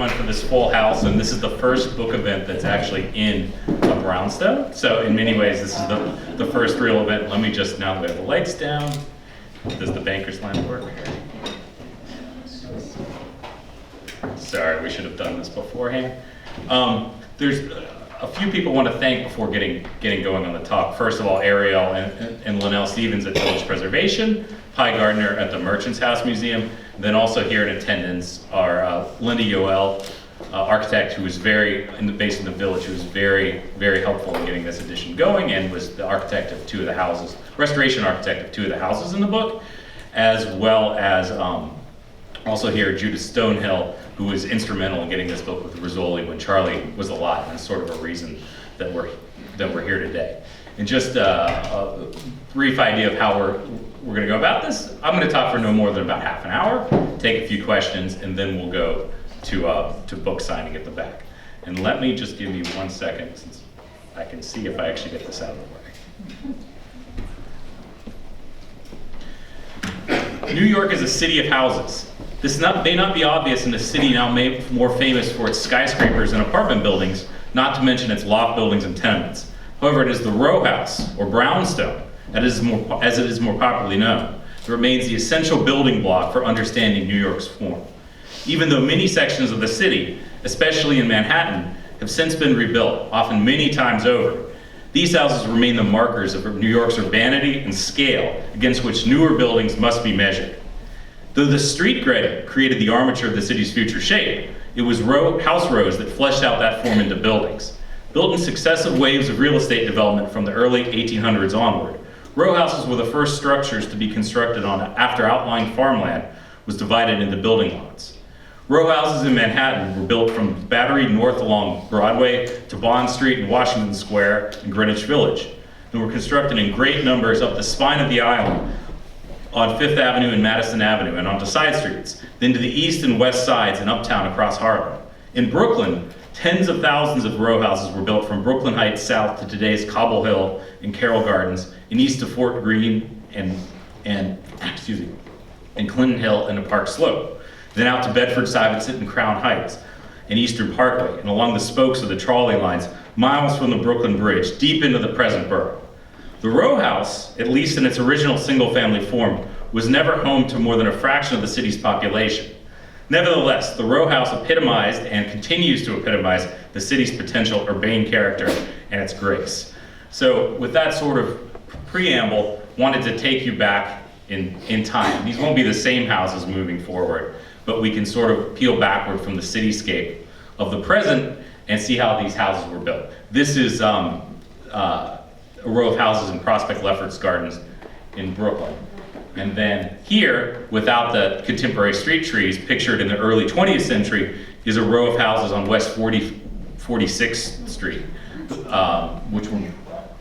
everyone for this full house, and this is the first book event that's actually in a brownstone. So in many ways, this is the first real event. Let me just, now that we have the lights down, does the banker's lamp work? Sorry, we should have done this beforehand. There's a few people I want to thank before getting going on the talk. First of all, Ariel and Linnell Stevens at Village Preservation, Pi Gardner at the Merchants House Museum, and then also here in attendance are Linda Yoel, architect who was based in the village, who was very, very helpful in getting this edition going and was the architect of two of the houses, restoration architect of two of the houses in the book, as well as also here Judith Stonehill, who was instrumental in getting this book with Rizzoli when Charlie was alive, and sort of a reason that we're here today. And just a brief idea of how we're going to go about this. I'm going to talk for no more than about half an hour, take a few questions, and then we'll go to book signing at the back. And let me just give you 1 second, since I can see if I actually get this out of the way. New York is a city of houses. This may not be obvious in a city now made more famous for its skyscrapers and apartment buildings, not to mention its loft buildings and tenements. However, it is the row house, or brownstone, as it is more popularly known, that remains the essential building block for understanding New York's form. Even though many sections of the city, especially in Manhattan, have since been rebuilt, often many times over, these houses remain the markers of New York's urbanity and scale against which newer buildings must be measured. Though the street grid created the armature of the city's future shape, it was house rows that fleshed out that form into buildings. Built in successive waves of real estate development from the early 1800s onward, row houses were the first structures to be constructed after outlying farmland was divided into building lots. Row houses in Manhattan were built from Battery North along Broadway to Bond Street and Washington Square and Greenwich Village, and were constructed in great numbers up the spine of the island on Fifth Avenue and Madison Avenue and onto side streets, then to the east and west sides and uptown across Harlem. In Brooklyn, tens of thousands of row houses were built from Brooklyn Heights south to today's Cobble Hill and Carroll Gardens, and east to Fort Greene and Clinton Hill and the Park Slope, then out to Bedford-Stuyvesant and Crown Heights and Eastern Parkway, and along the spokes of the trolley lines, miles from the Brooklyn Bridge, deep into the present borough. The row house, at least in its original single-family form, was never home to more than a fraction of the city's population. Nevertheless, the row house epitomized and continues to epitomize the city's potential urbane character and its grace. So with that sort of preamble, wanted to take you back in time. These won't be the same houses moving forward, but we can sort of peel backward from the cityscape of the present and see how these houses were built. This is a row of houses in Prospect Lefferts Gardens in Brooklyn. And then here, without the contemporary street trees pictured in the early 20th century, is a row of houses on West 46th Street,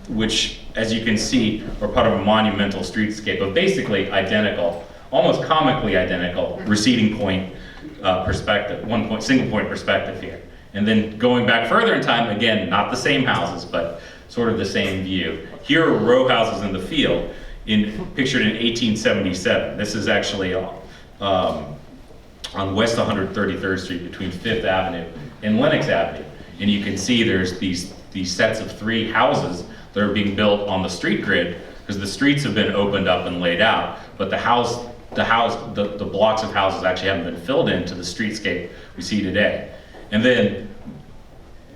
which, as you can see, are part of a monumental streetscape of basically identical, almost comically identical, receding point perspective, single point perspective here. And then going back further in time, again, not the same houses, but sort of the same view. Here are row houses in the field, pictured in 1877. This is actually on West 133rd Street between Fifth Avenue and Lenox Avenue. And you can see there's these sets of three houses that are being built on the street grid because the streets have been opened up and laid out, but the blocks of houses actually haven't been filled into the streetscape we see today. And then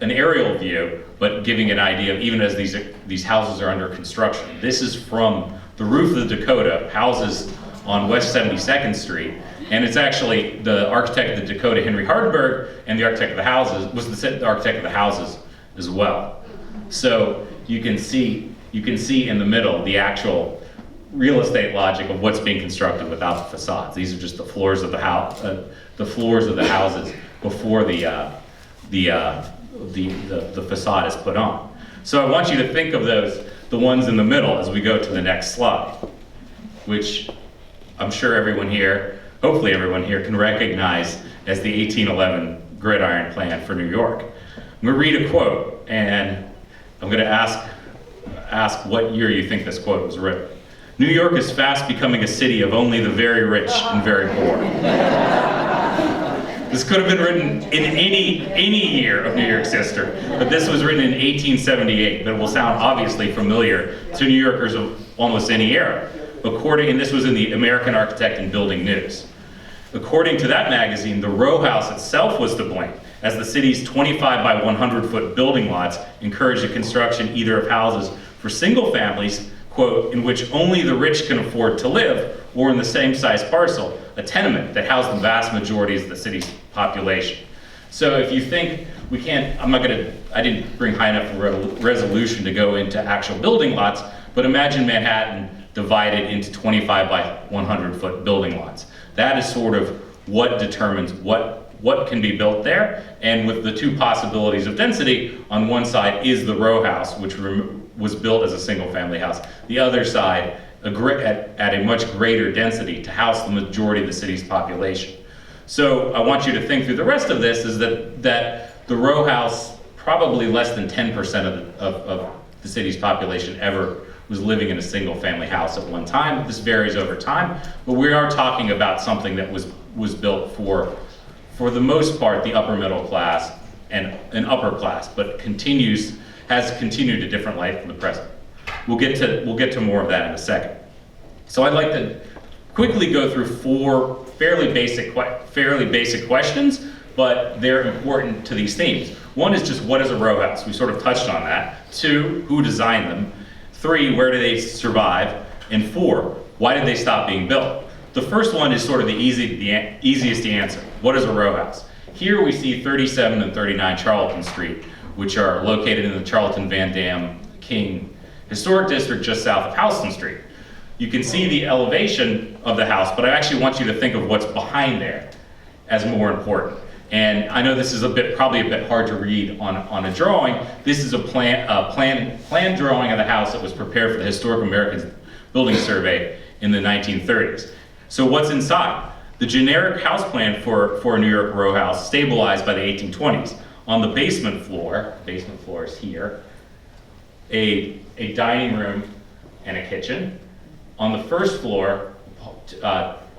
an aerial view, but giving an idea of even as these houses are under construction. This is from the roof of the Dakota, houses on West 72nd Street, and it's actually the architect of the Dakota, Henry Hardenberg, and the architect of the houses was the architect of the houses as well. So you can see in the middle the actual real estate logic of what's being constructed without the facades. These are just the floors of the house, houses before the facade is put on. So I want you to think of the ones in the middle as we go to the next slide, which I'm sure hopefully everyone here can recognize as the 1811 gridiron plan for New York. I'm going to read a quote, and I'm going to ask what year you think this quote was written. New York is fast becoming a city of only the very rich and very poor. This could have been written in any year of New York's history, but this was written in 1878, but it will sound obviously familiar to New Yorkers of almost any era. And this was in the American Architect and Building News. According to that magazine, the row house itself was to blame, as the city's 25 by 100 foot building lots encouraged the construction either of houses for single families, quote, in which only the rich can afford to live, or in the same size parcel, a tenement that housed the vast majority of the city's population. So if you think we can't, I didn't bring high enough resolution to go into actual building lots, but imagine Manhattan divided into 25 by 100 foot building lots. That is sort of what determines what can be built there, and with the two possibilities of density, on one side is the row house, which was built as a single family house. The other side, at a much greater density to house the majority of the city's population. So I want you to think through the rest of this is that the row house, probably less than 10% of the city's population ever was living in a single family house at one time. This varies over time, but we are talking about something that was built for the most part, the upper middle class and upper class, but has continued a different life in the present. We'll get to more of that in a second. So I'd like to quickly go through four fairly basic questions, but they're important to these themes. One is just, what is a row house? We sort of touched on that. 2, who designed them? 3, where do they survive? And 4, why did they stop being built? The first one is sort of the easiest to answer. What is a row house? Here we see 37 and 39 Charlton Street, which are located in the Charlton Van Dam King Historic District just south of Houston Street. You can see the elevation of the house, but I actually want you to think of what's behind there as more important. And I know this is probably a bit hard to read on a drawing. This is a plan drawing of the house that was prepared for the Historic American Building Survey in the 1930s. So what's inside? The generic house plan for a New York row house stabilized by the 1820s. On the basement floor is here, a dining room and a kitchen. On the first floor,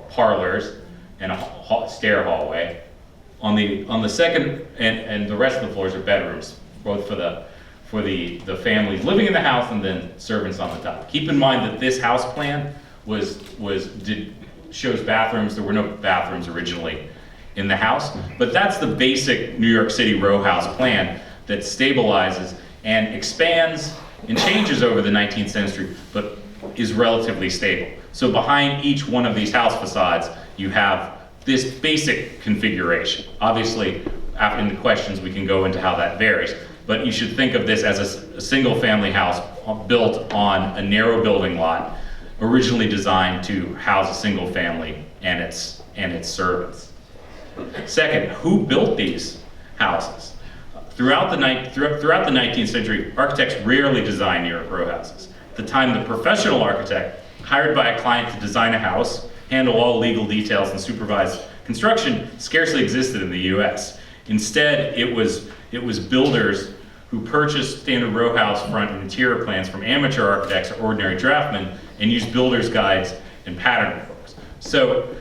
parlors and a stair hallway. On the second and the rest of the floors are bedrooms, both for the families living in the house and then servants on the top. Keep in mind that this house plan shows bathrooms. There were no bathrooms originally in the house, but that's the basic New York City row house plan that stabilizes and expands and changes over the 19th century, but is relatively stable. So behind each one of these house facades, you have this basic configuration. Obviously, in the questions, we can go into how that varies, but you should think of this as a single family house built on a narrow building lot, originally designed to house a single family and its servants. Second, who built these houses? Throughout the 19th century, architects rarely designed New York row houses. At the time, the professional architect, hired by a client to design a house, handle all legal details, and supervise construction, scarcely existed in the US. Instead, it was builders who purchased standard row house front and interior plans from amateur architects or ordinary draftsmen and used builder's guides and pattern books. So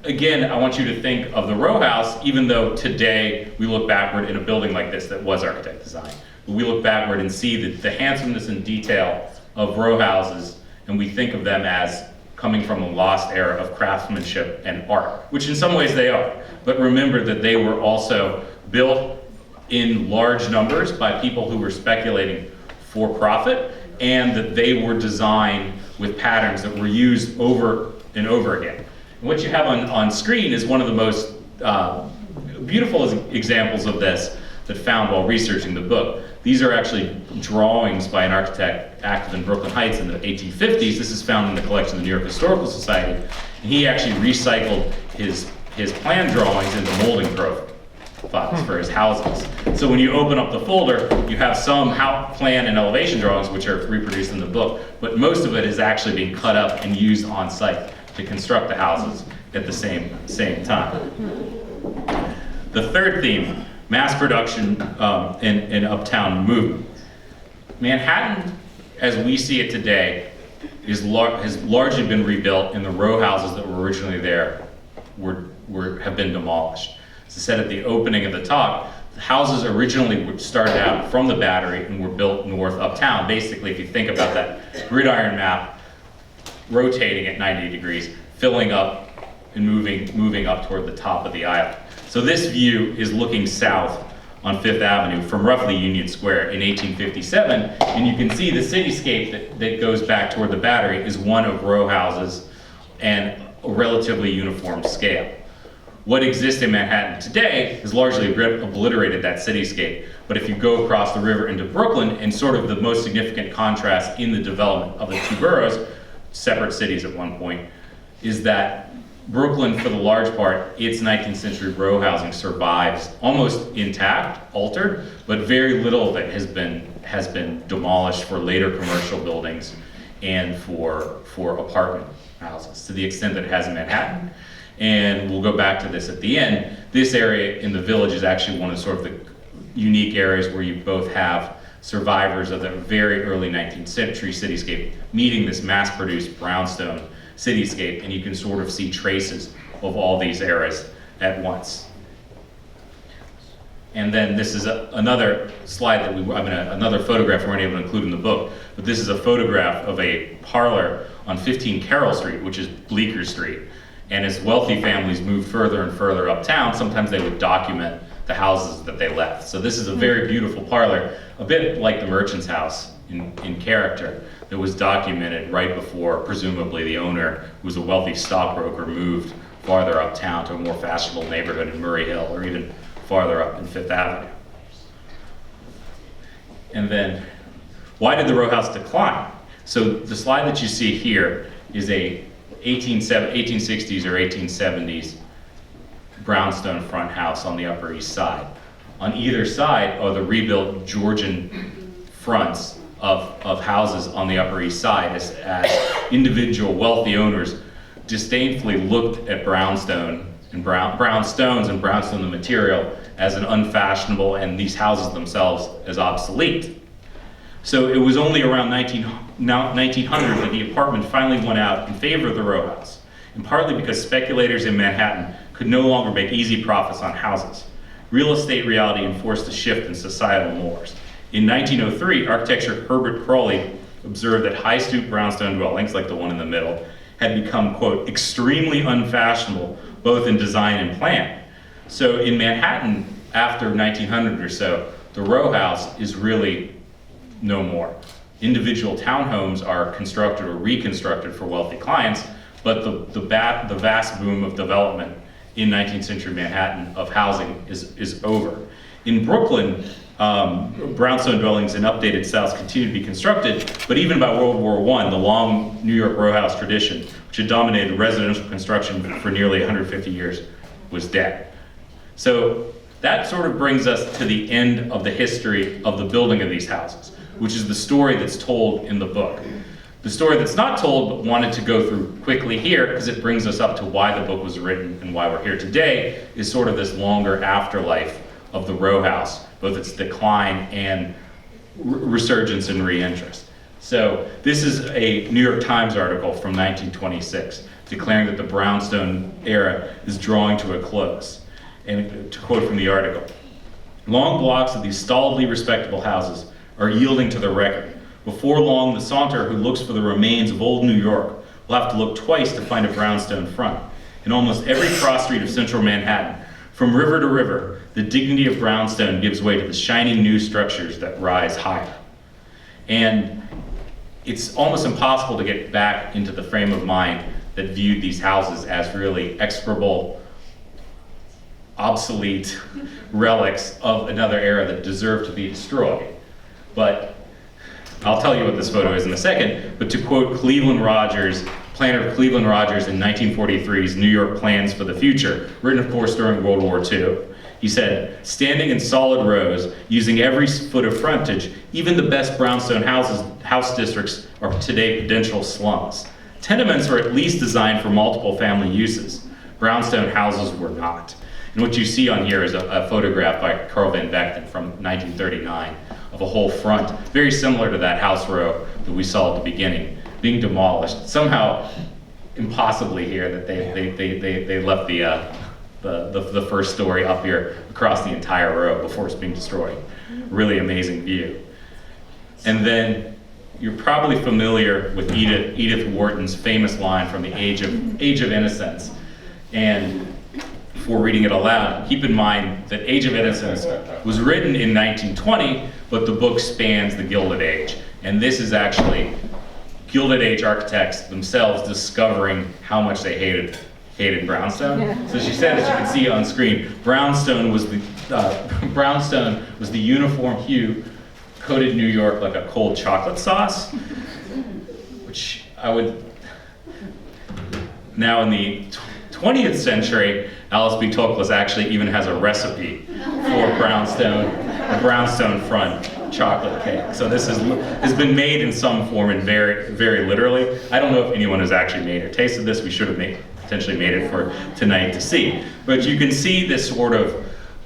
again, I want you to think of the row house, even though today we look backward in a building like this that was architect design. We look backward and see the handsomeness and detail of row houses, and we think of them as coming from a lost era of craftsmanship and art, which in some ways they are. But remember that they were also built in large numbers by people who were speculating for profit, and that they were designed with patterns that were used over and over again. And what you have on screen is one of the most beautiful examples of this that found while researching the book. These are actually drawings by an architect active in Brooklyn Heights in the 1850s. This is found in the collection of the New York Historical Society. And he actually recycled his plan drawings into molding profiles for his houses. So when you open up the folder, you have some plan and elevation drawings which are reproduced in the book, but most of it is actually being cut up and used on site to construct the houses at the same time. The third theme, mass production and uptown movement. Manhattan, as we see it today, has largely been rebuilt, and the row houses that were originally there have been demolished. As I said at the opening of the talk, the houses originally started out from the Battery and were built north uptown. Basically, if you think about that gridiron map, rotating at 90 degrees, filling up and moving up toward the top of the aisle. So this view is looking south on Fifth Avenue from roughly Union Square in 1857, and you can see the cityscape that goes back toward the Battery is one of row houses and a relatively uniform scale. What exists in Manhattan today has largely obliterated that cityscape, but if you go across the river into Brooklyn, and sort of the most significant contrast in the development of the two boroughs, separate cities at one point, is that Brooklyn, for the large part, its 19th century row housing survives almost intact, altered, but very little of it has been demolished for later commercial buildings and for apartment houses, to the extent that it has in Manhattan. And we'll go back to this at the end. This area in the Village is actually one of sort of the unique areas where you both have survivors of the very early 19th century cityscape meeting this mass-produced brownstone cityscape, and you can sort of see traces of all these eras at once. And then this is another slide that another photograph we weren't able to include in the book, but this is a photograph of a parlor on 15 Carroll Street, which is Bleecker Street. And as wealthy families moved further and further uptown, sometimes they would document the houses that they left. So this is a very beautiful parlor, a bit like the Merchant's House in character, that was documented right before, presumably, the owner, who was a wealthy stockbroker, moved farther uptown to a more fashionable neighborhood in Murray Hill, or even farther up in Fifth Avenue. And then, why did the row house decline? So the slide that you see here is a 1860s or 1870s brownstone front house on the Upper East Side. On either side are the rebuilt Georgian fronts of houses on the Upper East Side as individual wealthy owners disdainfully looked at brownstone and brownstones and brownstone the material as an unfashionable, and these houses themselves as obsolete. So it was only around 1900 that the apartment finally went out in favor of the row house, and partly because speculators in Manhattan could no longer make easy profits on houses. Real estate reality enforced a shift in societal mores. In 1903, architecture Herbert Crawley observed that high-stoop brownstone dwellings, like the one in the middle, had become, quote, extremely unfashionable, both in design and plan. So in Manhattan, after 1900 or so, the row house is really no more. Individual townhomes are constructed or reconstructed for wealthy clients, but the vast boom of development in 19th century Manhattan of housing is over. In Brooklyn, brownstone dwellings in updated styles continue to be constructed, but even by World War I, the long New York row house tradition, which had dominated residential construction for nearly 150 years, was dead. So that sort of brings us to the end of the history of the building of these houses, which is the story that's told in the book. The story that's not told, but wanted to go through quickly here, because it brings us up to why the book was written and why we're here today, is sort of this longer afterlife of the row house, both its decline and resurgence and re-interest. So this is a New York Times article from 1926, declaring that the brownstone era is drawing to a close. And to quote from the article, "Long blocks of these stolidly respectable houses are yielding to the record. Before long, the saunter who looks for the remains of old New York will have to look twice to find a brownstone front. In almost every cross street of central Manhattan, from river to river, the dignity of brownstone gives way to the shining new structures that rise higher." And it's almost impossible to get back into the frame of mind that viewed these houses as really execrable, obsolete relics of another era that deserved to be destroyed. But I'll tell you what this photo is in a second, but to quote Cleveland Rogers, planner Cleveland Rogers in 1943's New York Plans for the Future, written of course during World War II, he said, "Standing in solid rows, using every foot of frontage, even the best brownstone house districts are today potential slums. Tenements are at least designed for multiple family uses. Brownstone houses were not." And what you see on here is a photograph by Carl Van Vechten from 1939 of a whole front, very similar to that house row that we saw at the beginning, being demolished. Somehow, impossibly here, that they left the first story up here across the entire row before it's being destroyed. Really amazing view. And then you're probably familiar with Edith Wharton's famous line from the Age of Innocence. And before reading it aloud, keep in mind that Age of Innocence was written in 1920, but the book spans the Gilded Age. And this is actually Gilded Age architects themselves discovering how much they hated brownstone. Yeah. So she said, as you can see on screen, brownstone was the uniform hue, coated New York like a cold chocolate sauce, which I would, now in the 20th century, Alice B. Toklas actually even has a recipe for a brownstone front chocolate cake. So this has been made in some form and very, very literally. I don't know if anyone has actually made or tasted this. We should have potentially made it for tonight to see. But you can see this sort of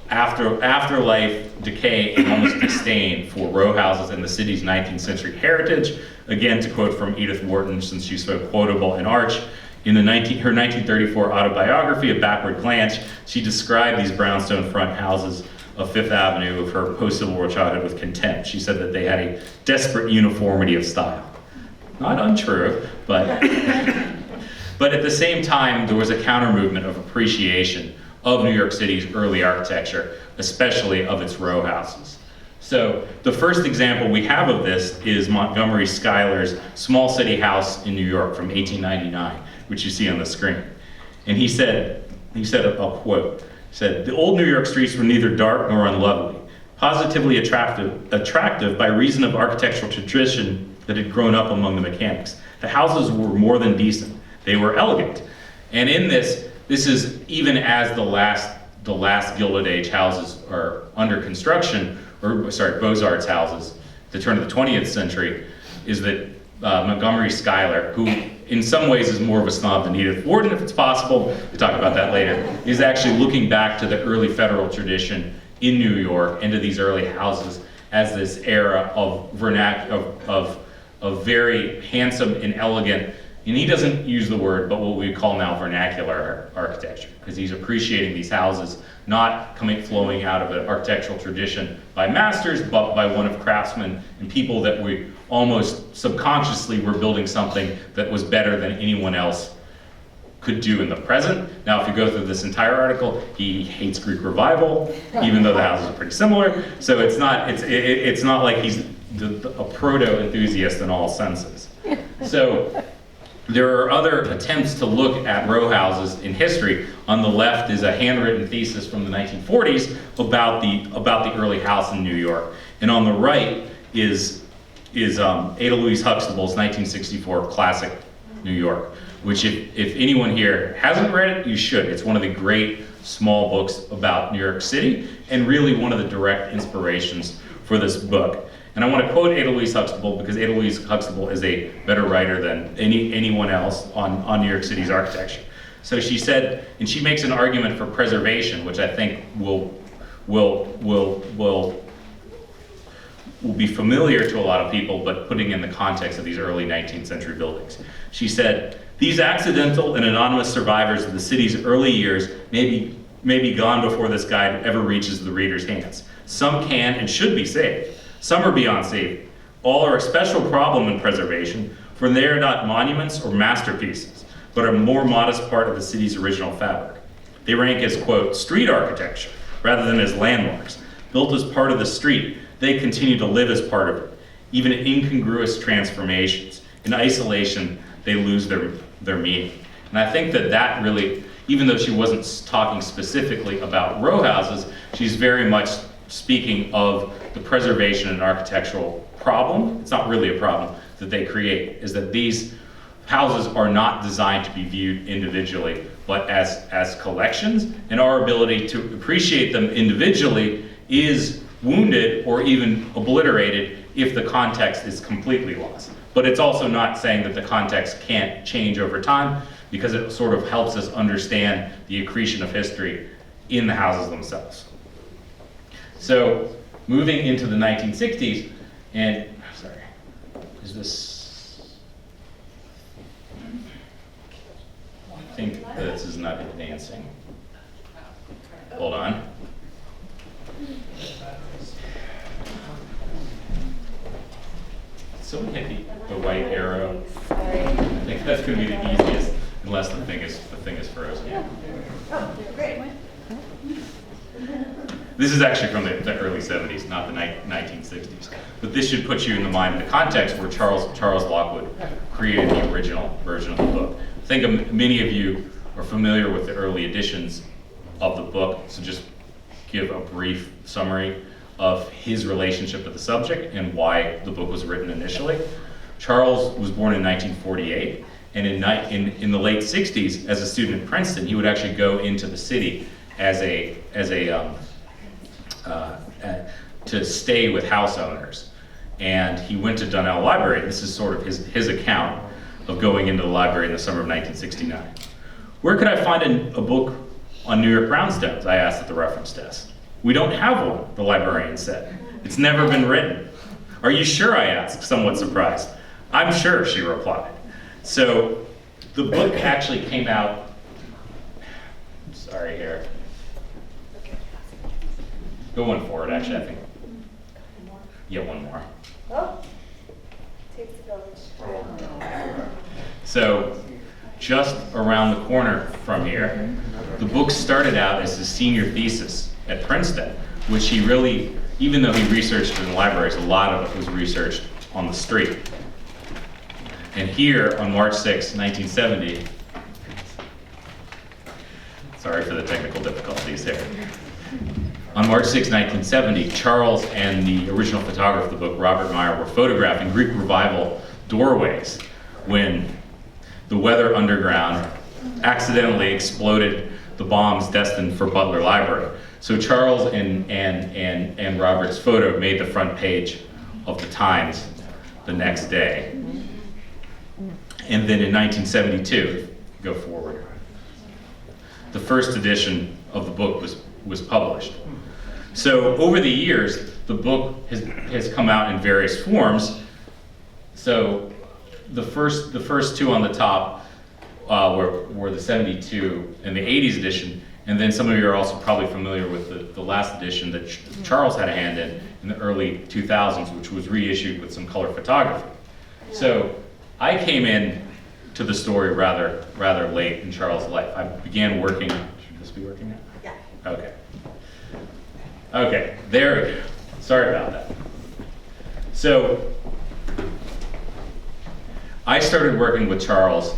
afterlife decay and almost disdain for row houses and the city's 19th century heritage. Again, to quote from Edith Wharton, since she's so quotable and arch, in her 1934 autobiography, A Backward Glance, she described these brownstone front houses of Fifth Avenue of her post-Civil War childhood with contempt. She said that they had a desperate uniformity of style. Not untrue, but at the same time, there was a counter-movement of appreciation of New York City's early architecture, especially of its row houses. So the first example we have of this is Montgomery Schuyler's Small City House in New York from 1899, which you see on the screen. And he said, I'll quote, he said, "The old New York streets were neither dark nor unlovely, positively attractive by reason of architectural tradition that had grown up among the mechanics. The houses were more than decent. They were elegant." And in this is even as the last Gilded Age houses are under construction, Beaux-Arts houses, the turn of the 20th century, is that Montgomery Schuyler, who in some ways is more of a snob than Edith Wharton, if it's possible, we'll talk about that later, is actually looking back to the early federal tradition in New York and to these early houses as this era of very handsome and elegant, and he doesn't use the word, but what we call now vernacular architecture, because he's appreciating these houses not flowing out of an architectural tradition by masters, but by one of craftsmen and people that we almost subconsciously were building something that was better than anyone else could do in the present. Now, if you go through this entire article, he hates Greek Revival, even though the houses are pretty similar. So it's not like he's a proto-enthusiast in all senses. So there are other attempts to look at row houses in history. On the left is a handwritten thesis from the 1940s about the early house in New York. And on the right is Ada Louise Huxtable's 1964 classic New York, which if anyone here hasn't read it, you should. It's one of the great small books about New York City and really one of the direct inspirations for this book. And I want to quote Ada Louise Huxtable because Ada Louise Huxtable is a better writer than anyone else on New York City's architecture. So she said, and she makes an argument for preservation, which I think will be familiar to a lot of people, but putting in the context of these early 19th century buildings. She said, "These accidental and anonymous survivors of the city's early years may be gone before this guide ever reaches the reader's hands. Some can and should be saved. Some are beyond saving. All are a special problem in preservation, for they are not monuments or masterpieces, but a more modest part of the city's original fabric. They rank as, quote, street architecture, rather than as landmarks. Built as part of the street, they continue to live as part of it. Even in incongruous transformations, in isolation, they lose their meaning." And I think that really, even though she wasn't talking specifically about row houses, she's very much speaking of the preservation and architectural problem. It's not really a problem that they create, is that these houses are not designed to be viewed individually, but as collections, and our ability to appreciate them individually is wounded or even obliterated if the context is completely lost. But it's also not saying that the context can't change over time, because it sort of helps us understand the accretion of history in the houses themselves. So moving into the 1960s, and sorry, is this, I think this is not advancing. hold on. Someone hit the white arrow. Sorry. I think that's going to be the easiest, unless the thing is frozen. Oh, great. This is actually from the early 70s, not the 1960s. But this should put you in the mind of the context where Charles Lockwood created the original version of the book. I think many of you are familiar with the early editions of the book, so just give a brief summary of his relationship with the subject and why the book was written initially. Charles was born in 1948, and in the late 60s, as a student at Princeton, he would actually go into the city to stay with house owners. And he went to Donnell Library. This is sort of his account of going into the library in the summer of 1969. Where could I find a book on New York brownstones? I asked at the reference desk. We don't have one, the librarian said. It's never been written. Are you sure? I asked, somewhat surprised. I'm sure, she replied. So the book actually came out, sorry here. Go one forward, actually, I think. Yeah, one more. Oh, takes a village. So just around the corner from here, the book started out as his senior thesis at Princeton, which he really, even though he researched in the libraries, a lot of it was researched on the street. And here on March 6, 1970, sorry for the technical difficulties here. On March 6, 1970, Charles and the original photographer of the book, Robert Meyer, were photographing Greek Revival doorways when the Weather Underground accidentally exploded the bombs destined for Butler Library. So Charles and Robert's photo made the front page of the Times the next day. And then in 1972, go forward, the first edition of the book was published. So over the years, the book has come out in various forms. So the first two on the top were the 72 and the 80s edition, and then some of you are also probably familiar with the last edition that Charles had a hand in the early 2000s, which was reissued with some color photography. So I came in to the story rather late in Charles' life. I began working. Should this be working now? Yeah. Okay. Okay, there we go. Sorry about that. So I started working with Charles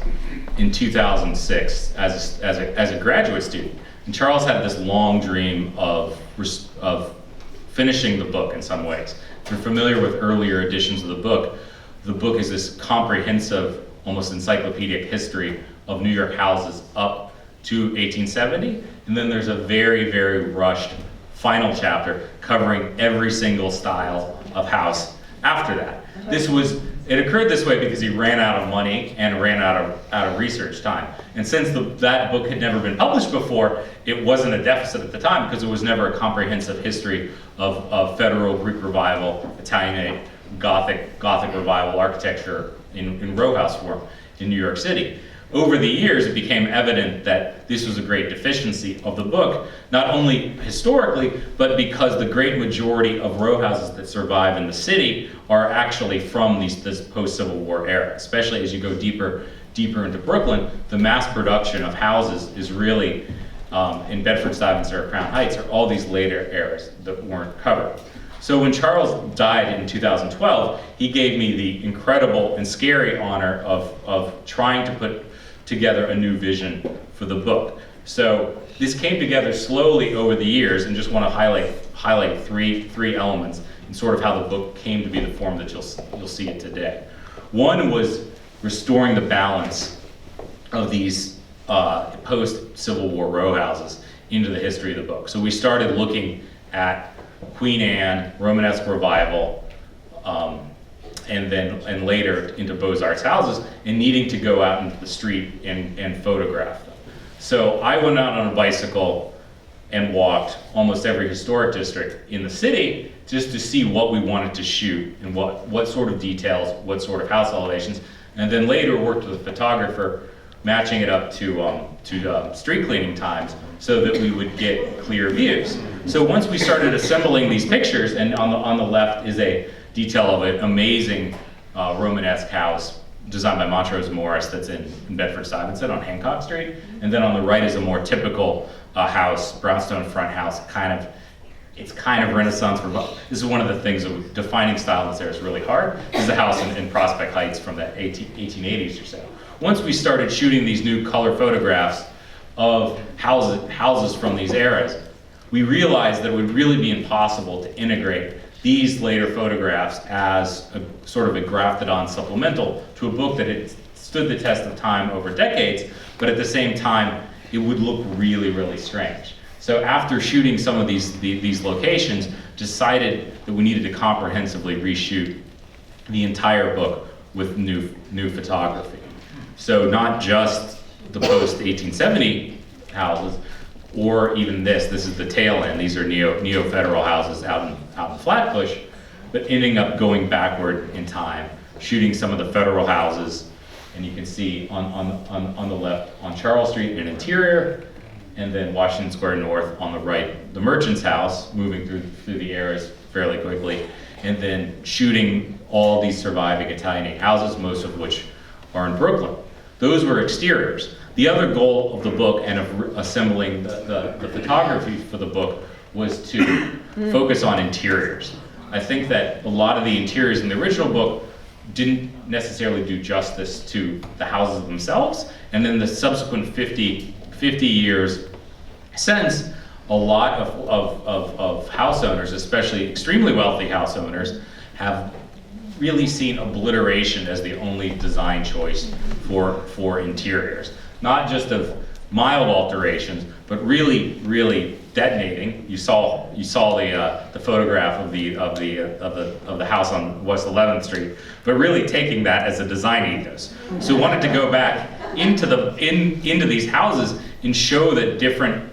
in 2006 as a graduate student. And Charles had this long dream of finishing the book in some ways. If you're familiar with earlier editions of the book is this comprehensive, almost encyclopedic history of New York houses up to 1870. And then there's a very, very rushed final chapter covering every single style of house after that. It occurred this way because he ran out of money and ran out of research time. And since that book had never been published before, it wasn't a deficit at the time because it was never a comprehensive history of Federal, Greek Revival, Italianate, Gothic Revival architecture in row house form in New York City. Over the years, it became evident that this was a great deficiency of the book, not only historically, but because the great majority of row houses that survive in the city are actually from this post-Civil War era. Especially as you go deeper into Brooklyn, the mass production of houses is really in Bedford-Stuyvesant or Crown Heights, or all these later eras that weren't covered. So when Charles died in 2012, he gave me the incredible and scary honor of trying to put together a new vision for the book. So this came together slowly over the years, and just want to highlight three elements and sort of how the book came to be the form that you'll see it today. One was restoring the balance of these post-Civil War row houses into the history of the book. So we started looking at Queen Anne, Romanesque Revival, and later into Beaux-Arts houses, and needing to go out into the street and photograph them. So I went out on a bicycle and walked almost every historic district in the city just to see what we wanted to shoot and what sort of details, what sort of house elevations, and then later worked with a photographer matching it up to street cleaning times so that we would get clear views. So once we started assembling these pictures, and on the left is a detail of an amazing Romanesque house designed by Montrose Morris that's in Bedford-Stuyvesant on Hancock Street. And then on the right is a more typical house, brownstone front house, it's kind of Renaissance. This is one of the things of defining style in there is really hard. This is a house in Prospect Heights from the 1880s or so. Once we started shooting these new color photographs of houses from these eras, we realized that it would really be impossible to integrate these later photographs as a sort of a grafted on supplemental to a book that had stood the test of time over decades, but at the same time, it would look really, really strange. So after shooting some of these locations, decided that we needed to comprehensively reshoot the entire book with new photography. So not just the post-1870 houses, or even this is the tail end. These are neo-federal houses out in Flatbush, but ending up going backward in time, shooting some of the federal houses, and you can see on the left on Charles Street an interior, and then Washington Square North on the right, the Merchant's House, moving through the eras fairly quickly, and then shooting all these surviving Italianate houses, most of which are in Brooklyn. Those were exteriors. The other goal of the book and of assembling the photography for the book was to focus on interiors. I think that a lot of the interiors in the original book didn't necessarily do justice to the houses themselves, and then the subsequent 50 years since, a lot of house owners, especially extremely wealthy house owners, have really seen obliteration as the only design choice for interiors. Not just of mild alterations, but really detonating. You saw the photograph of the house on West 11th Street, but really taking that as a design ethos. So wanted to go back into these houses and show that different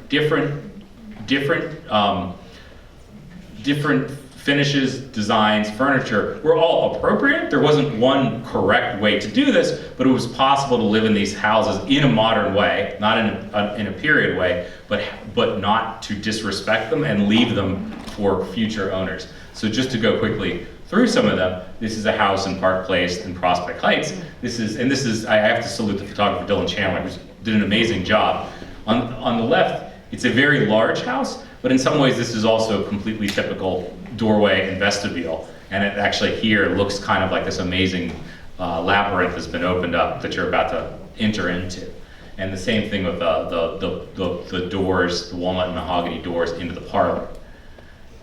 finishes, designs, furniture were all appropriate. There wasn't one correct way to do this, but it was possible to live in these houses in a modern way, not in a period way, but not to disrespect them and leave them for future owners. So just to go quickly through some of them, this is a house in Park Place in Prospect Heights. I have to salute the photographer Dylan Chandler, who did an amazing job. On the left, it's a very large house, but in some ways this is also a completely typical doorway and vestibule. And it actually here looks kind of like this amazing labyrinth has been opened up that you're about to enter into. And the same thing with the doors, the walnut and mahogany doors into the parlor.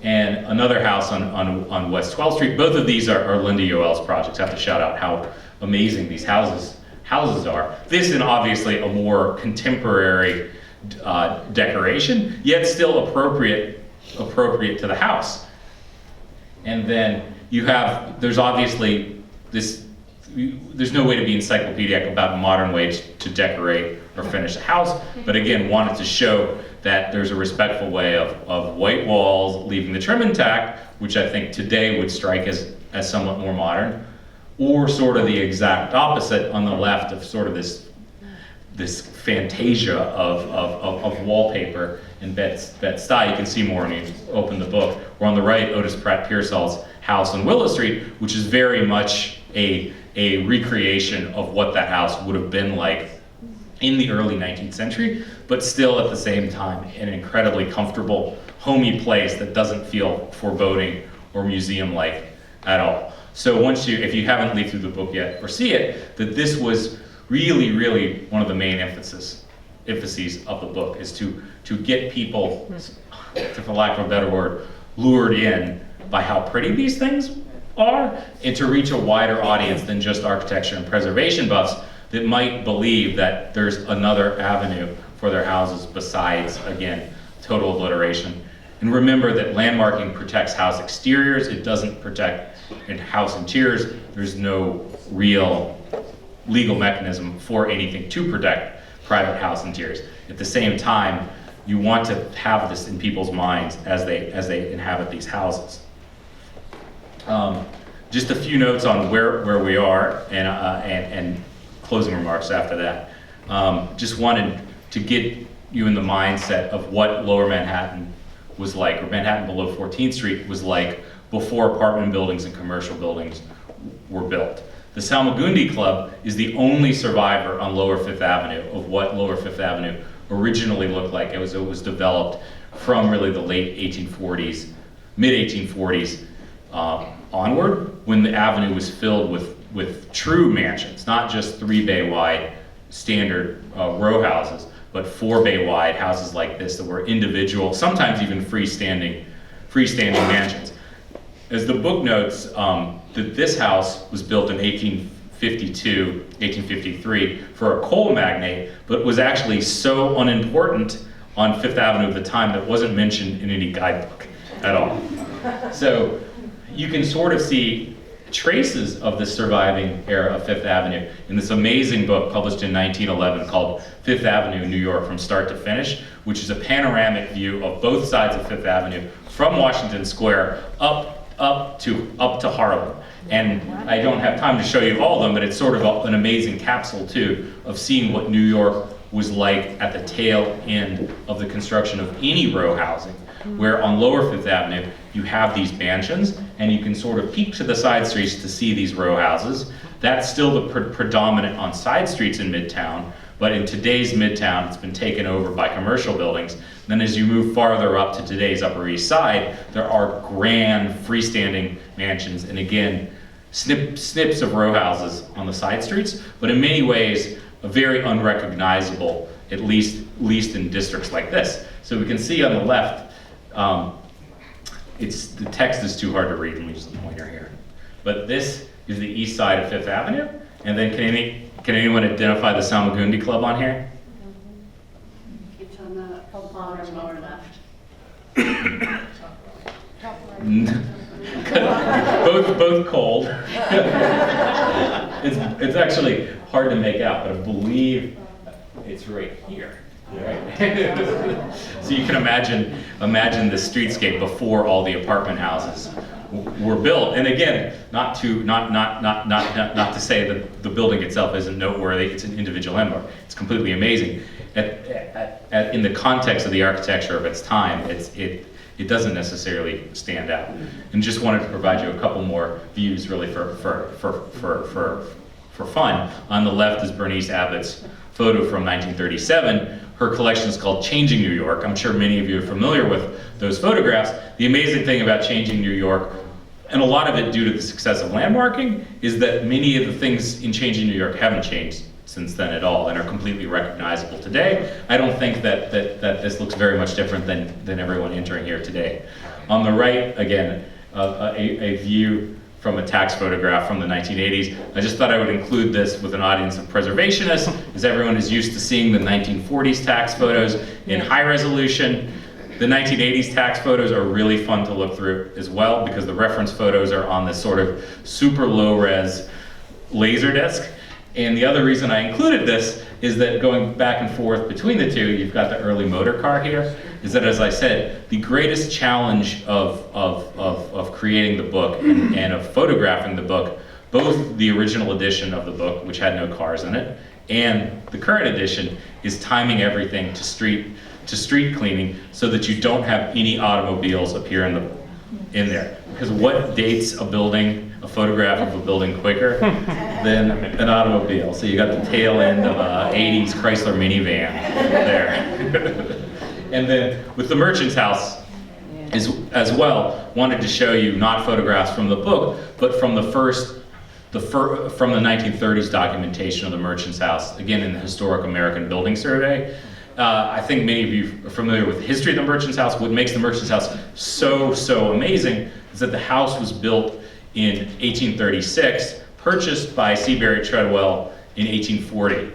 And another house on West 12th Street. Both of these are Linda Yoel's projects. I have to shout out how amazing these houses are. This is obviously a more contemporary decoration, yet still appropriate to the house. And then there's obviously there's no way to be encyclopedic about modern ways to decorate or finish a house, but again, wanted to show that there's a respectful way of white walls, leaving the trim intact, which I think today would strike as somewhat more modern, or sort of the exact opposite on the left of sort of this fantasia of wallpaper in Bed-Stuy. You can see more when you open the book. Or on the right, Otis Pratt Pearsall's house on Willow Street, which is very much a recreation of what that house would have been like in the early 19th century, but still at the same time an incredibly comfortable, homey place that doesn't feel foreboding or museum-like at all. So if you haven't leafed through the book yet or see it, that this was really one of the main emphases of the book is to get people, for lack of a better word, lured in by how pretty these things are, and to reach a wider audience than just architecture and preservation buffs that might believe that there's another avenue for their houses besides, again, total obliteration. And remember that landmarking protects house exteriors, it doesn't protect house interiors. There's no real legal mechanism for anything to protect private house interiors. At the same time, you want to have this in people's minds as they inhabit these houses. Just a few notes on where we are and closing remarks after that. Just wanted to get you in the mindset of what Lower Manhattan was like, or Manhattan below 14th Street was like before apartment buildings and commercial buildings were built. The Salmagundi Club is the only survivor on Lower Fifth Avenue of what Lower Fifth Avenue originally looked like. It was developed from really the late 1840s, mid 1840s onward, when the avenue was filled with true mansions, not just 3-bay wide standard row houses, but 4-bay wide houses like this that were individual, sometimes even freestanding mansions. As the book notes, that this house was built in 1852, 1853 for a coal magnate, but was actually so unimportant on Fifth Avenue at the time that wasn't mentioned in any guidebook at all. So you can sort of see traces of the surviving era of Fifth Avenue in this amazing book published in 1911 called Fifth Avenue, New York, From Start to Finish, which is a panoramic view of both sides of Fifth Avenue from Washington Square up to Harlem. And I don't have time to show you all of them, but it's sort of an amazing capsule too of seeing what New York was like at the tail end of the construction of any row housing, where on Lower Fifth Avenue you have these mansions and you can sort of peek to the side streets to see these row houses. That's still the predominant on side streets in Midtown, but in today's Midtown it's been taken over by commercial buildings. Then as you move farther up to today's Upper East Side, there are grand freestanding mansions, and again, snips of row houses on the side streets, but in many ways, a very unrecognizable, at least in districts like this. So we can see on the left, the text is too hard to read. Let me use the pointer here. But this is the east side of Fifth Avenue, and then can anyone identify the Salmagundi Club on here? It's on the bottom lower left. both cold. It's actually hard to make out, but I believe it's right here. Right? So you can imagine the streetscape before all the apartment houses were built. And again, not to say that the building itself isn't noteworthy. It's an individual landmark. It's completely amazing. In the context of the architecture of its time, it doesn't necessarily stand out. And just wanted to provide you a couple more views, really for fun. On the left is Bernice Abbott's photo from 1937. Her collection is called Changing New York. I'm sure many of you are familiar with those photographs. The amazing thing about Changing New York, and a lot of it due to the success of landmarking, is that many of the things in Changing New York haven't changed since then at all and are completely recognizable today. I don't think that this looks very much different than everyone entering here today. On the right, again, a view from a tax photograph from the 1980s. I just thought I would include this with an audience of preservationists, as everyone is used to seeing the 1940s tax photos in high resolution. The 1980s tax photos are really fun to look through as well, because the reference photos are on this sort of super low res laser disc. And the other reason I included this is that going back and forth between the two, you've got the early motor car here, is that, as I said, the greatest challenge of creating the book and of photographing the book, both the original edition of the book, which had no cars in it, and the current edition, is timing everything to street cleaning so that you don't have any automobiles appear in there. Because what dates a photograph of a building quicker than an automobile? So you got the tail end of a 80s Chrysler minivan there. And then with the Merchant's House as well, wanted to show you not photographs from the book, but from the 1930s documentation of the Merchant's House, again in the Historic American Building Survey. I think many of you are familiar with the history of the Merchant's House. What makes the Merchant's House so amazing is that the house was built in 1836, purchased by Seabury Treadwell in 1840.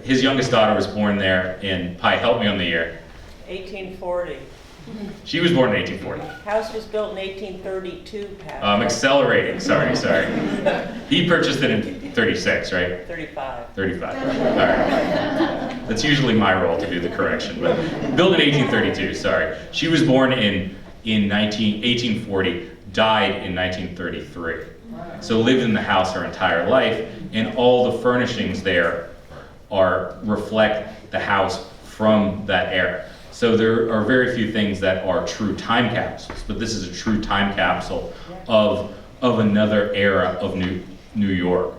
His youngest daughter was born there in, Pi, help me on the year. 1840. She was born in 1840. House was built in 1832, Pat. I'm accelerating, sorry. He purchased it in 36, right? 35. 35, all right. That's usually my role to do the correction, but built in 1832, sorry. She was born in 1840, died in 1933. So lived in the house her entire life, and all the furnishings there reflect the house from that era. So there are very few things that are true time capsules, but this is a true time capsule of another era of New York.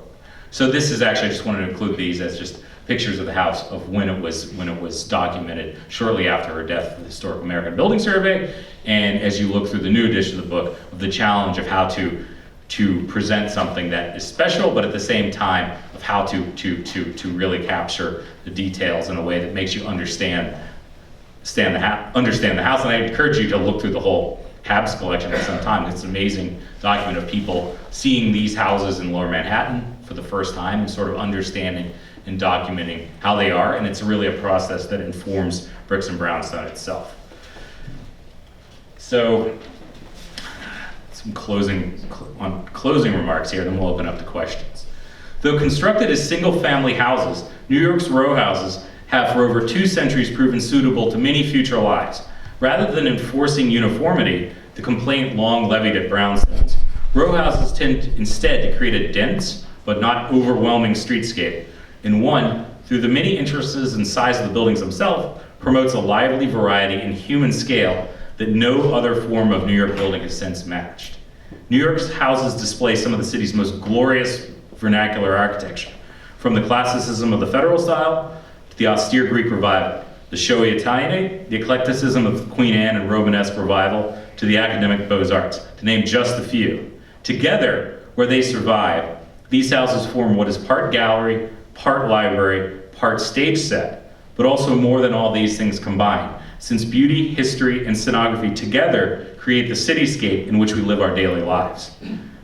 So this is actually, I just wanted to include these as just pictures of the house of when it was documented shortly after her death, the Historic American Building Survey, and as you look through the new edition of the book, of the challenge of how to present something that is special, but at the same time of how to really capture the details in a way that makes you understand the house. And I encourage you to look through the whole Habs collection at some time. It's an amazing document of people seeing these houses in Lower Manhattan for the first time and sort of understanding and documenting how they are. And it's really a process that informs Bricks and Brownstone itself. So some closing remarks here, then we'll open up to questions. Though constructed as single-family houses, New York's row houses have for over 2 centuries proven suitable to many future lives. Rather than enforcing uniformity, the complaint long levied at brownstones, row houses tend instead to create a dense but not overwhelming streetscape, and one, through the many interests and size of the buildings themselves, promotes a lively variety and human scale that no other form of New York building has since matched. New York's houses display some of the city's most glorious vernacular architecture, from the classicism of the Federal style to the austere Greek Revival, the showy Italianate, the eclecticism of Queen Anne and Romanesque Revival, to the academic Beaux-Arts, to name just a few. Together, where they survive, these houses form what is part gallery, part library, part stage set, but also more than all these things combined, since beauty, history, and scenography together create the cityscape in which we live our daily lives.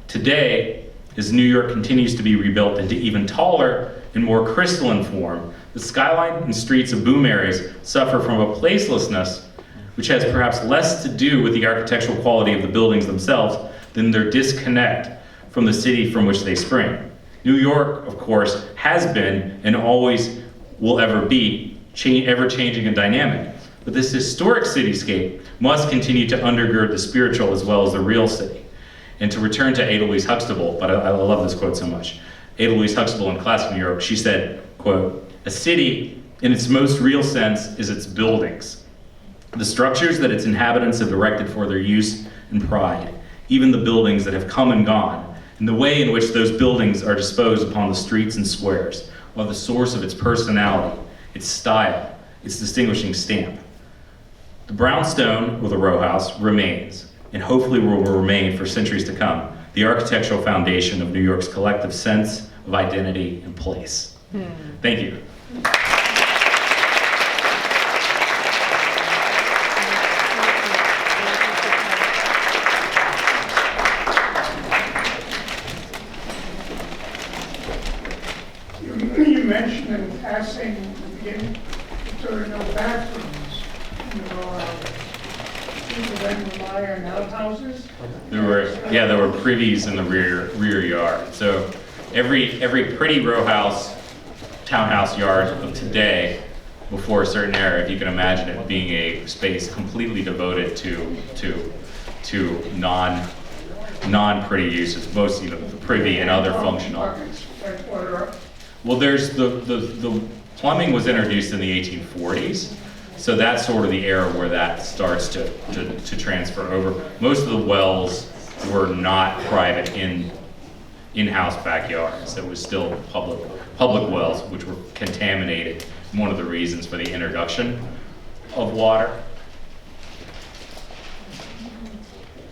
Today, as New York continues to be rebuilt into even taller and more crystalline form, the skyline and streets of boom areas suffer from a placelessness which has perhaps less to do with the architectural quality of the buildings themselves than their disconnect from the city from which they spring. New York, of course, has been and always will ever be ever-changing and dynamic. But this historic cityscape must continue to undergird the spiritual as well as the real city. And to return to Ada Louise Huxtable, but I love this quote so much. Ada Louise Huxtable in Classic New York, she said, quote, "A city, in its most real sense, is its buildings. The structures that its inhabitants have erected for their use and pride, even the buildings that have come and gone, and the way in which those buildings are disposed upon the streets and squares, are the source of its personality, its style, its distinguishing stamp. The brownstone, or the row house, remains, and hopefully will remain for centuries to come, the architectural foundation of New York's collective sense of identity and place." Thank you. You mentioned in passing at the beginning that there are no bathrooms in the row house. People then rely on outhouses? There were privies in the rear yard. So every pretty row house, townhouse yard of today, before a certain era, if you can imagine it being a space completely devoted to non-pretty uses, mostly the privy and other functional. Well, there's the plumbing was introduced in the 1840s. So that's sort of the era where that starts to transfer over. Most of the wells were not private in-house backyards. It was still public wells, which were contaminated. One of the reasons for the introduction of water.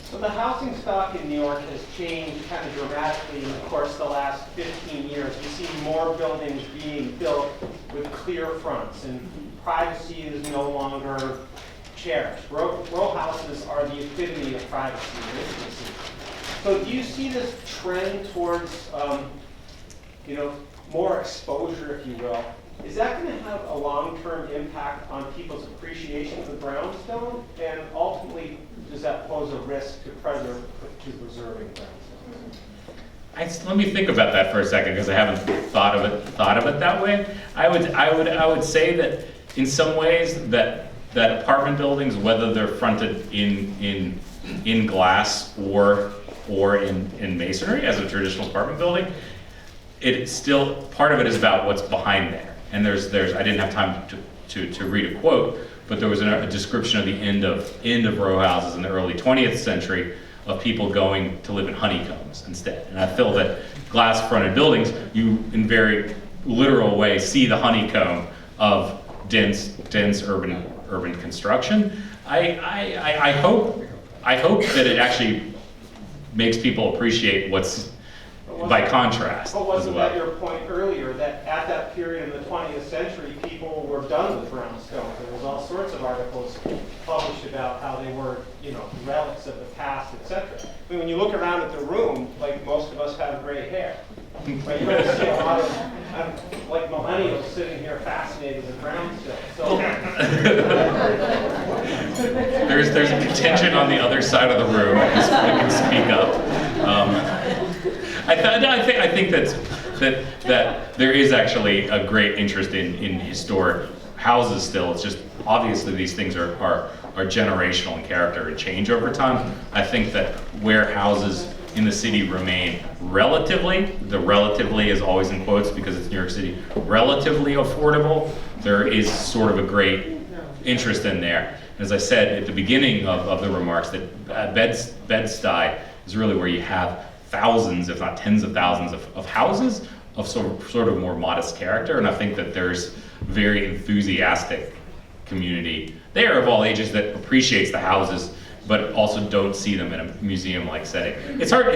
So the housing stock in New York has changed kind of dramatically in the course of the last 15 years. We see more buildings being built with clear fronts, and privacy is no longer cherished. Row houses are the epitome of privacy and intimacy. So do you see this trend towards, more exposure, if you will? Is that going to have a long-term impact on people's appreciation of the brownstone? And ultimately, does that pose a risk to preserving brownstone? Let me think about that for a second, because I haven't thought of it that way. I would say that in some ways that apartment buildings, whether they're fronted in glass or in masonry as a traditional apartment building, it's still part of it is about what's behind there. and there's I didn't have time to read a quote, but there was a description of the end of row houses in the early 20th century of people going to live in honeycombs instead. And I feel that glass-fronted buildings, you in very literal way see the honeycomb of dense urban construction. I hope that it actually makes people appreciate what's by contrast But as wasn't well. that your point earlier, that at that period in the 20th century, people were done with brownstone? There was all sorts of articles published about how they were, relics of the past, etc. I mean, when you look around at the room, like most of us have gray hair. But you don't see a lot of, like millennials sitting here fascinated with brownstone. So There's a contingent on the other side of the room. I can speak up. I think that there is actually a great interest in historic houses still. It's just obviously these things are generational in character and change over time. I think that where houses in the city remain relatively, the relatively is always in quotes because it's New York City, relatively affordable, there is sort of a great interest in there. As I said at the beginning of the remarks, that Bed-Stuy is really where you have thousands, if not tens of thousands of houses of sort of more modest character, and I think that there's very enthusiastic community there of all ages that appreciates the houses, but also don't see them in a museum-like setting. It's really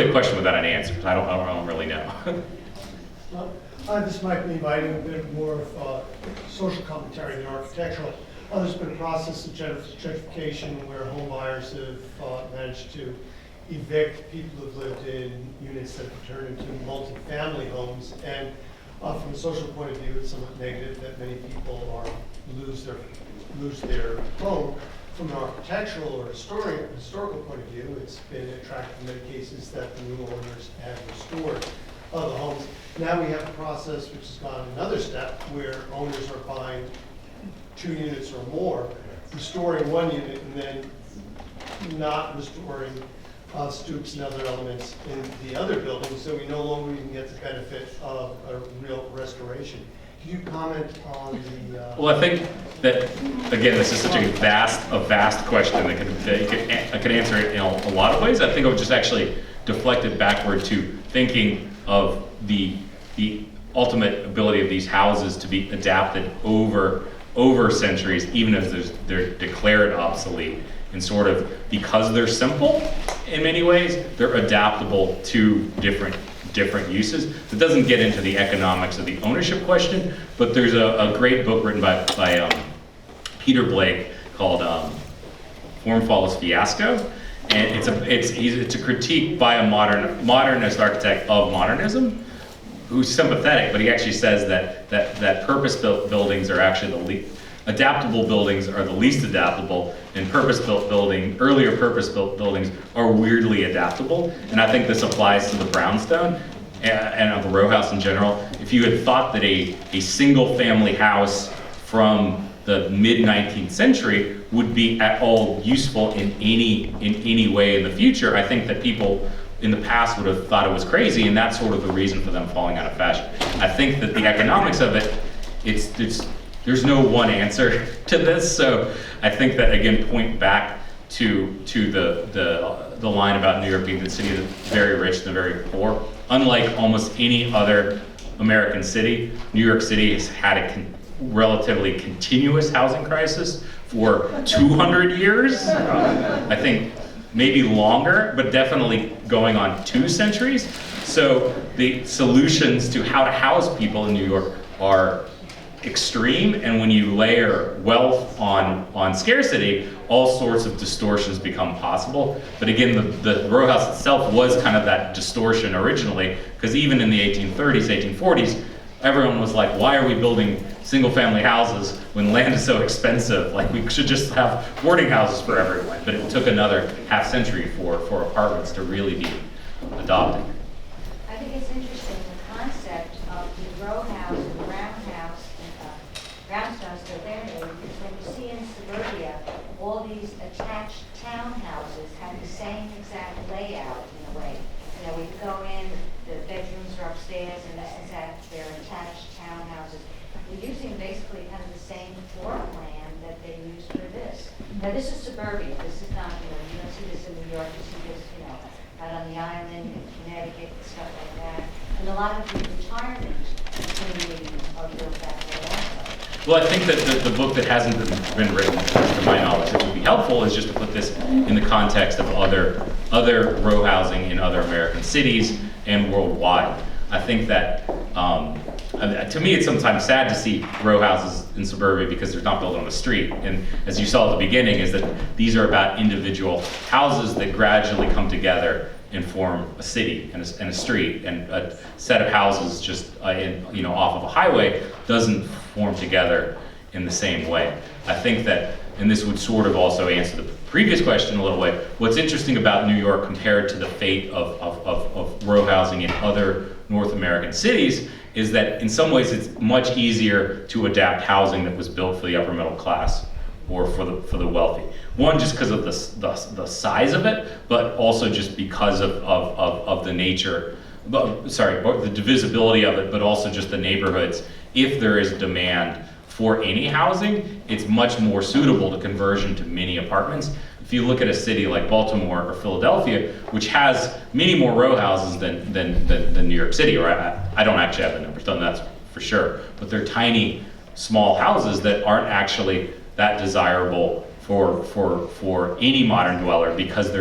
a question without an answer. I don't really know. This might be inviting a bit more of social commentary than architectural. There's been a process of gentrification where home buyers have managed to evict people who've lived in units that have turned into multi-family homes. And from a social point of view, it's somewhat negative that many people lose their home. From an architectural or historical point of view, it's been attractive in many cases that the new owners have restored the homes. Now we have a process which has gone another step where owners are buying 2 units or more, restoring 1 unit and then not restoring stoops and other elements in the other building, so we no longer even get the benefit of a real restoration. Can you comment on the... Well, I think that, again, this is such a vast question that I could answer it in a lot of ways. I think I would just actually deflect it backward to thinking of the ultimate ability of these houses to be adapted over centuries, even as they're declared obsolete, and sort of because they're simple in many ways, they're adaptable to different uses. It doesn't get into the economics of the ownership question, but there's a great book written by Peter Blake called Form Follows Fiasco, and it's a critique by a modernist architect of modernism, who's sympathetic, but he actually says that purpose-built buildings are actually adaptable buildings are the least adaptable, and earlier purpose-built buildings are weirdly adaptable. And I think this applies to the brownstone and the row house in general. If you had thought that a single-family house from the mid-19th century would be at all useful in any way in the future, I think that people in the past would have thought it was crazy, and that's sort of the reason for them falling out of fashion. I think that the economics of it, there's no one answer to this, so I think that, again, point back to the line about New York being the city of the very rich and the very poor. Unlike almost any other American city, New York City has had a relatively continuous housing crisis for 200 years. I think maybe longer, but definitely going on 2 centuries. So the solutions to how to house people in New York are extreme, and when you layer wealth on scarcity, all sorts of distortions become possible. But again, the row house itself was kind of that distortion originally, because even in the 1830s, 1840s, everyone was like, why are we building single-family houses when land is so expensive? Like, we should just have boarding houses for everyone. But it took another half century for apartments to really be adopted. I think it's interesting, the concept of the row house and the round house, brownstones still there, because when you see in suburbia, all these attached townhouses have the same exact layout in a way. You know, we go in, the bedrooms are upstairs and this and that. basically kind of the same floor plan that they used for this. Now, this is suburbia, this is not, you don't see this in New York, you see this, out on the island, in Connecticut, and stuff like that. And a lot of the retirement communities are built that way also. Well, I think that the book that hasn't been written, to my knowledge, that would be helpful is just to put this in the context of other row housing in other American cities and worldwide. I think that, to me, it's sometimes sad to see row houses in suburbia because they're not built on the street. And as you saw at the beginning, is that these are about individual houses that gradually come together and form a city and a street. And a set of houses just off of a highway doesn't form together in the same way. I think that, and this would sort of also answer the previous question a little bit, what's interesting about New York compared to the fate of row housing in other North American cities is that in some ways it's much easier to adapt housing that was built for the upper middle class or for the wealthy. One, just because of the size of it, but also just because of the nature, the divisibility of it, but also just the neighborhoods. If there is demand for any housing, it's much more suitable to conversion to mini apartments. If you look at a city like Baltimore or Philadelphia, which has many more row houses than New York City, or I don't actually have the numbers done, that's for sure, but they're tiny, small houses that aren't actually that desirable for any modern dweller because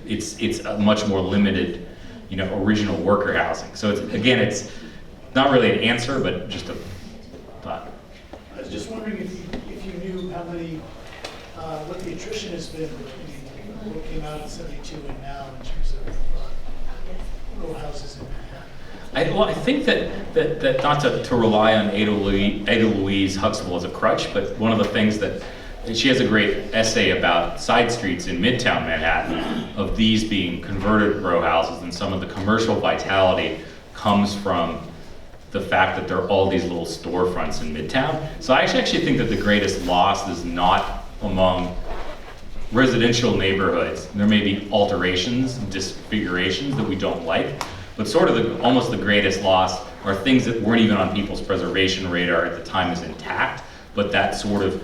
it's a much more limited, original worker housing. So it's not really an answer, but just a thought. I was just wondering if you knew how many, what the attrition has been between what came out in '72 and now in terms of row houses in Manhattan. I think that not to rely on Ada Louise Huxtable as a crutch, but one of the things that she has a great essay about side streets in Midtown Manhattan, of these being converted row houses, and some of the commercial vitality comes from the fact that there are all these little storefronts in Midtown. So I actually think that the greatest loss is not among residential neighborhoods. There may be alterations, disfigurations that we don't like, but sort of almost the greatest loss are things that weren't even on people's preservation radar at the time as intact, but that sort of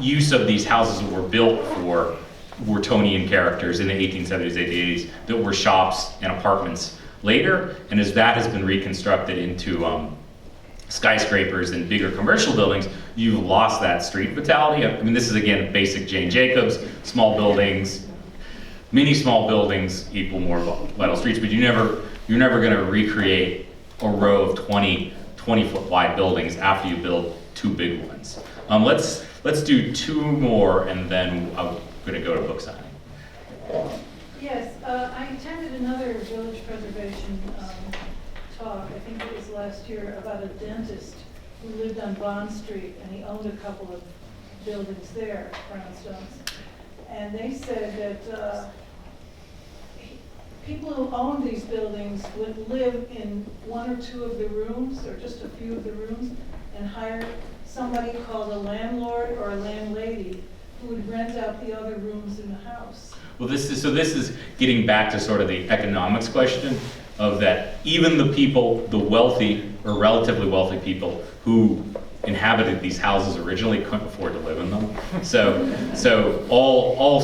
use of these houses that were built for Whartonian characters in the 1870s, 1880s, that were shops and apartments later, and as that has been reconstructed into skyscrapers and bigger commercial buildings, you've lost that street vitality. I mean, this is again basic Jane Jacobs, small buildings, many small buildings equal more vital streets, but you're never going to recreate a row of 20-foot wide buildings after you build two big ones. Let's do two more, and then I'm going to go to book signing. Yes, I attended another village preservation talk, I think it was last year, about a dentist who lived on Bond Street, and he owned a couple of buildings there, brownstones. And they said that people who owned these buildings would live in one or two of the rooms, or just a few of the rooms, and hire somebody called a landlord or a landlady who would rent out the other rooms in the house. Well, this is getting back to sort of the economics question of that even the people, the wealthy or relatively wealthy people who inhabited these houses originally couldn't afford to live in them. So all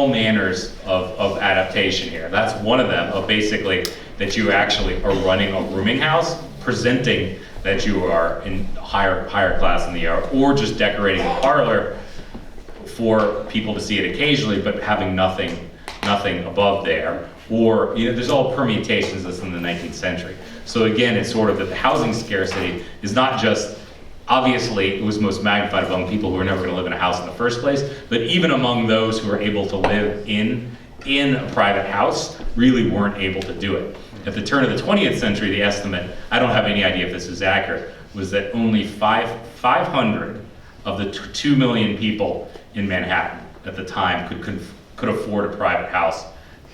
manners of adaptation here. That's one of them, of basically that you actually are running a rooming house, presenting that you are in higher class than they are, or just decorating a parlor for people to see it occasionally, but having nothing above there. Or, there's all permutations of this in the 19th century. So again, it's sort of that the housing scarcity is not just, obviously it was most magnified among people who were never going to live in a house in the first place, but even among those who were able to live in a private house really weren't able to do it. At the turn of the 20th century, the estimate, I don't have any idea if this is accurate, was that only 500 of the 2 million people in Manhattan at the time could afford a private house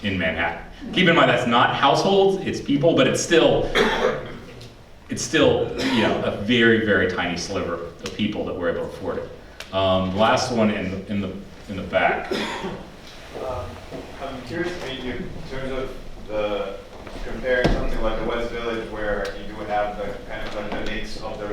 in Manhattan. Keep in mind that's not households, it's people, but it's still a very, very tiny sliver of people that were able to afford it. Last one in the back. I'm curious in terms of comparing something like the West Village, where you do have the kind of a mix of the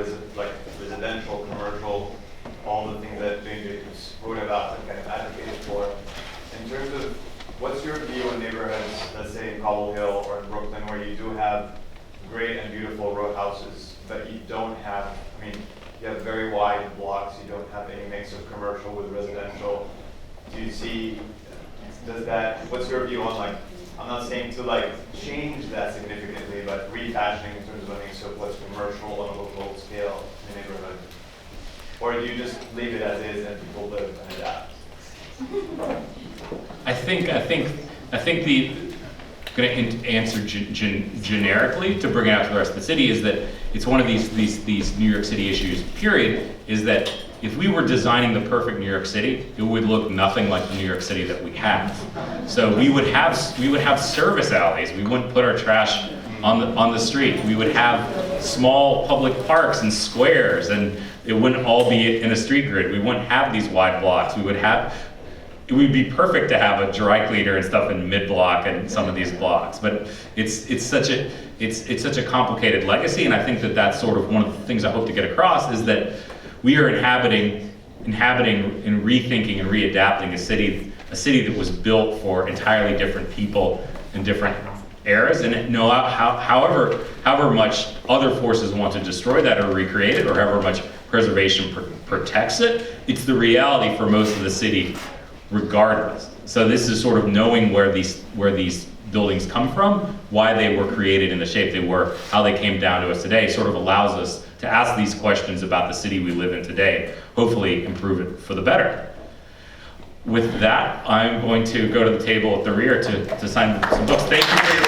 Capitol Hill or in Brooklyn, where you do have great and beautiful row houses, but you don't have, I mean, you have very wide blocks, you don't have any mix of commercial with residential. Do you see, what's your view on, like, I'm not saying to like change that significantly, but refashioning in terms of a mix of what's commercial on a local scale in the neighborhood? Or do you just leave it as is and people live and adapt? I think going to answer generically to bring it out to the rest of the city is that it's one of these New York City issues, period, is that if we were designing the perfect New York City, it would look nothing like the New York City that we have. So we would have service alleys. We wouldn't put our trash on the street. We would have small public parks and squares, and it wouldn't all be in a street grid. We wouldn't have these wide blocks. It would be perfect to have a dry cleaner and stuff in mid-block and some of these blocks, but it's such a complicated legacy, and I think that's sort of one of the things I hope to get across is that we are inhabiting and rethinking and readapting a city that was built for entirely different people in different eras, and however much other forces want to destroy that or recreate it, or however much preservation protects it, it's the reality for most of the city regardless. So this is sort of knowing where these buildings come from, why they were created in the shape they were, how they came down to us today, sort of allows us to ask these questions about the city we live in today, hopefully improve it for the better. With that, I'm going to go to the table at the rear to sign some books. Thank you for your